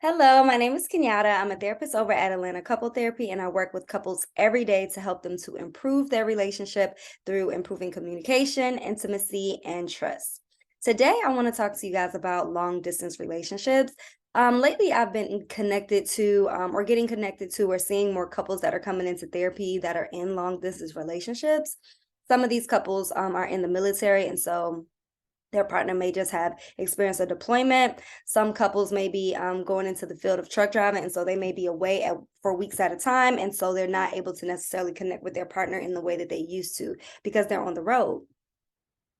Hello, my name is Kenyatta. I'm a therapist over at Atlanta Couple Therapy, and I work with couples every day to help them to improve their relationship through improving communication, intimacy, and trust. Today, I want to talk to you guys about long distance relationships. Lately, I've been connected to, or getting connected to, or seeing more couples that are coming into therapy that are in long distance relationships. Some of these couples are in the military, and so their partner may just have experienced a deployment. Some couples may be going into the field of truck driving, and so they may be away for weeks at a time, and so they're not able to necessarily connect with their partner in the way that they used to because they're on the road.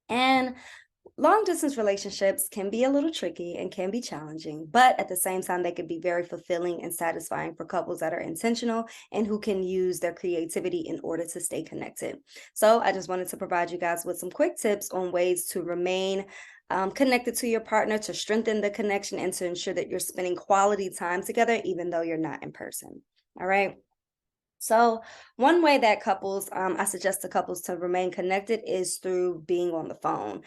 And long distance relationships can be a little tricky and can be challenging, but at the same time, they can be very fulfilling and satisfying for couples that are intentional and who can use their creativity in order to stay connected. So, I just wanted to provide you guys with some quick tips on ways to remain connected to your partner, to strengthen the connection, and to ensure that you're spending quality time together, even though you're not in person. All right. So, one way that I suggest to couples to remain connected is through being on the phone,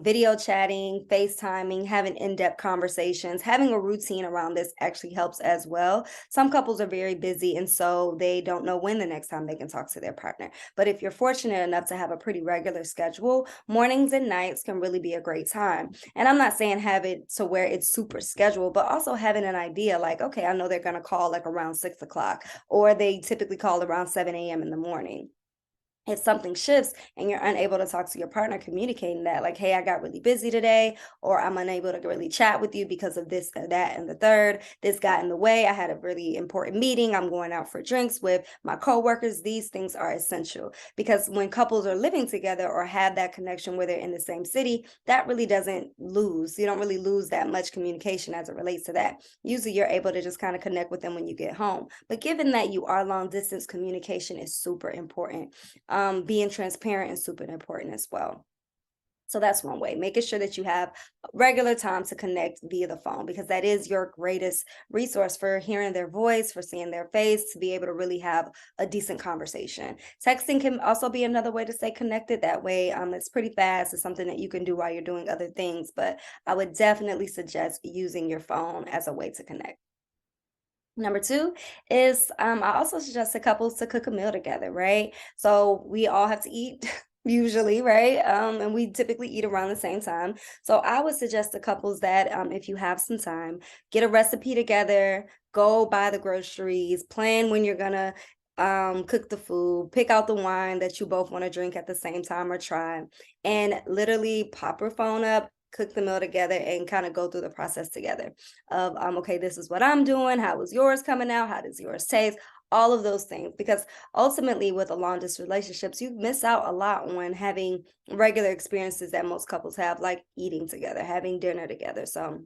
video chatting, FaceTiming, having in depth conversations, having a routine around this actually helps as well. Some couples are very busy, and so they don't know when the next time they can talk to their partner. But if you're fortunate enough to have a pretty regular schedule, mornings and nights can really be a great time. And I'm not saying have it to where it's super scheduled, but also having an idea like, okay, I know they're going to call like around 6 o'clock, or they typically call around 7 a.m. in the morning. If something shifts and you're unable to talk to your partner, communicating that, like, hey, I got really busy today, or I'm unable to really chat with you because of this, that, and the third. This got in the way. I had a really important meeting. I'm going out for drinks with my coworkers. These things are essential because when couples are living together or have that connection where they're in the same city, that really doesn't lose. You don't really lose that much communication as it relates to that. Usually you're able to just kind of connect with them when you get home. But given that you are long distance, communication is super important. Being transparent is super important as well. So that's one way, making sure that you have regular time to connect via the phone because that is your greatest resource for hearing their voice, for seeing their face, to be able to really have a decent conversation. Texting can also be another way to stay connected. That way, it's pretty fast. It's something that you can do while you're doing other things, but I would definitely suggest using your phone as a way to connect. Number two is I also suggest to couples to cook a meal together, right? So we all have to eat usually, right? And we typically eat around the same time. So I would suggest to couples that if you have some time, get a recipe together, go buy the groceries, plan when you're gonna cook the food, pick out the wine that you both want to drink at the same time or try, and literally pop your phone up, cook the meal together and kind of go through the process together of okay, this is what I'm doing, how is yours coming out, how does yours taste, all of those things, because ultimately with a long distance relationships you miss out a lot on having regular experiences that most couples have, like eating together, having dinner together. So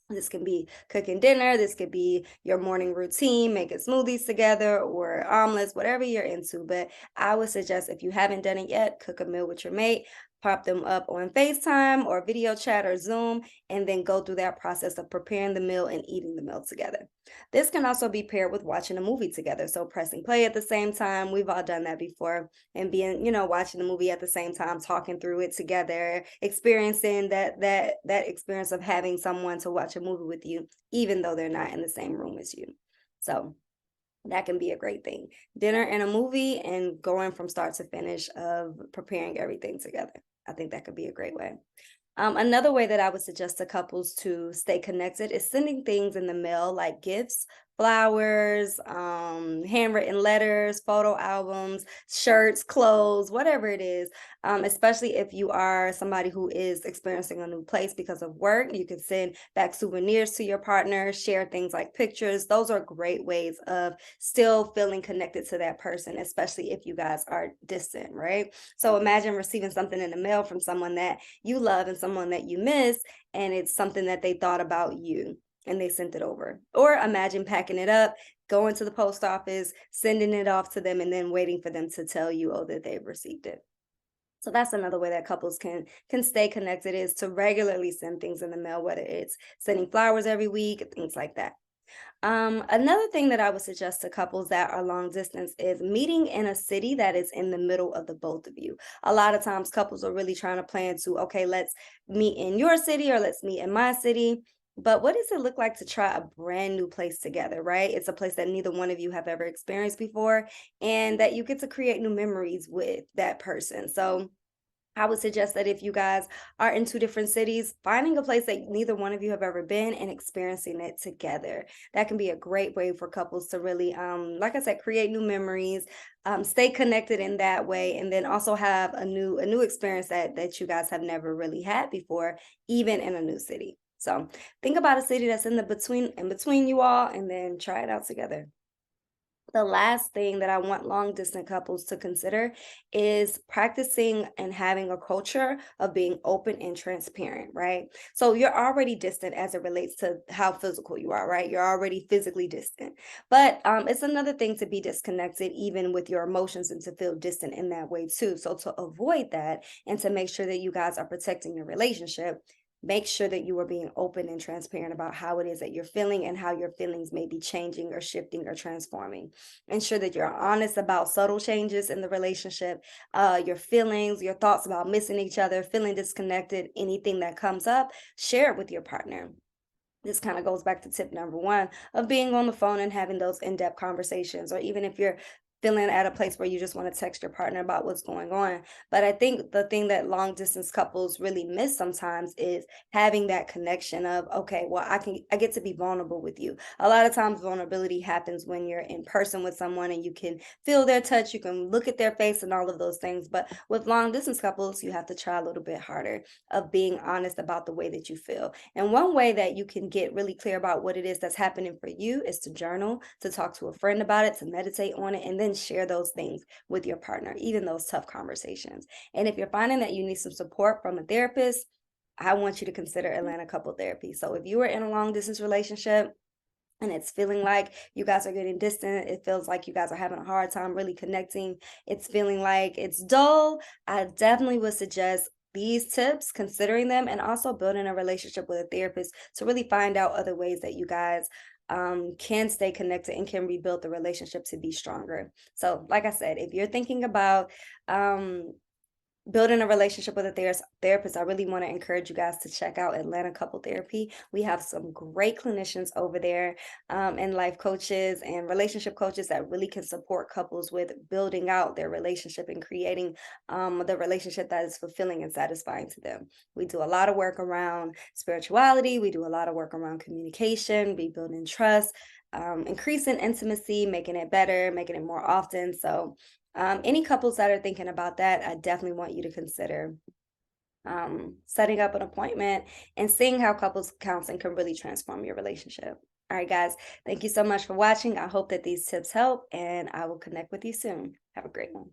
this can be cooking dinner, this could be your morning routine, making smoothies together or omelets, whatever you're into. But I would suggest if you haven't done it yet, cook a meal with your mate, pop them up on FaceTime or video chat or Zoom, and then go through that process of preparing the meal and eating the meal together. This can also be paired with watching a movie together. So pressing play at the same time. We've all done that before, and being, watching the movie at the same time, talking through it together, experiencing that experience of having someone to watch a movie with you, even though they're not in the same room as you. So that can be a great thing. Dinner and a movie and going from start to finish of preparing everything together. I think that could be a great way. Another way that I would suggest to couples to stay connected is sending things in the mail like gifts, flowers, handwritten letters, photo albums, shirts, clothes, whatever it is. Especially if you are somebody who is experiencing a new place because of work, you can send back souvenirs to your partner, share things like pictures. Those are great ways of still feeling connected to that person, especially if you guys are distant, right? So imagine receiving something in the mail from someone that you love and someone that you miss, and it's something that they thought about you and they sent it over. Or imagine packing it up, going to the post office, sending it off to them, and then waiting for them to tell you, oh, that they've received it. So that's another way that couples can stay connected, is to regularly send things in the mail, whether it's sending flowers every week, things like that. Another thing that I would suggest to couples that are long distance is meeting in a city that is in the middle of the both of you. A lot of times couples are really trying to plan to, okay, let's meet in your city or let's meet in my city. But what does it look like to try a brand new place together, right? It's a place that neither one of you have ever experienced before, and that you get to create new memories with that person. So, I would suggest that if you guys are in two different cities, finding a place that neither one of you have ever been and experiencing it together. That can be a great way for couples to really, like I said, create new memories, stay connected in that way, and then also have a new experience that you guys have never really had before, even in a new city. So think about a city that's in between you all, and then try it out together. The last thing that I want long distance couples to consider is practicing and having a culture of being open and transparent, right? So you're already distant as it relates to how physical you are, right? You're already physically distant. But it's another thing to be disconnected, even with your emotions, and to feel distant in that way too. So to avoid that and to make sure that you guys are protecting your relationship, make sure that you are being open and transparent about how it is that you're feeling and how your feelings may be changing or shifting or transforming. Ensure that you're honest about subtle changes in the relationship, your feelings, your thoughts about missing each other, feeling disconnected, anything that comes up, share it with your partner. This kind of goes back to tip number one of being on the phone and having those in-depth conversations, or even if you're feeling at a place where you just want to text your partner about what's going on. But I think the thing that long distance couples really miss sometimes is having that connection of, okay, well, I get to be vulnerable with you. A lot of times vulnerability happens when you're in person with someone and you can feel their touch, you can look at their face and all of those things. But with long distance couples, you have to try a little bit harder of being honest about the way that you feel. And one way that you can get really clear about what it is that's happening for you is to journal, to talk to a friend about it, to meditate on it, and then share those things with your partner, even those tough conversations. And if you're finding that you need some support from a therapist, I want you to consider Atlanta Couple Therapy. So if you are in a long distance relationship, and it's feeling like you guys are getting distant, it feels like you guys are having a hard time really connecting, it's feeling like it's dull, I definitely would suggest these tips, considering them, and also building a relationship with a therapist to really find out other ways that you guys can stay connected and can rebuild the relationship to be stronger. So, like I said, if you're thinking about um, building a relationship with a therapist, I really want to encourage you guys to check out Atlanta Couple Therapy. We have some great clinicians over there, and life coaches and relationship coaches that really can support couples with building out their relationship and creating the relationship that is fulfilling and satisfying to them. We do a lot of work around spirituality, we do a lot of work around communication, rebuilding trust, increasing intimacy, making it better, making it more often. So, any couples that are thinking about that, I definitely want you to consider setting up an appointment and seeing how couples counseling can really transform your relationship. All right, guys, thank you so much for watching. I hope that these tips help, and I will connect with you soon. Have a great one.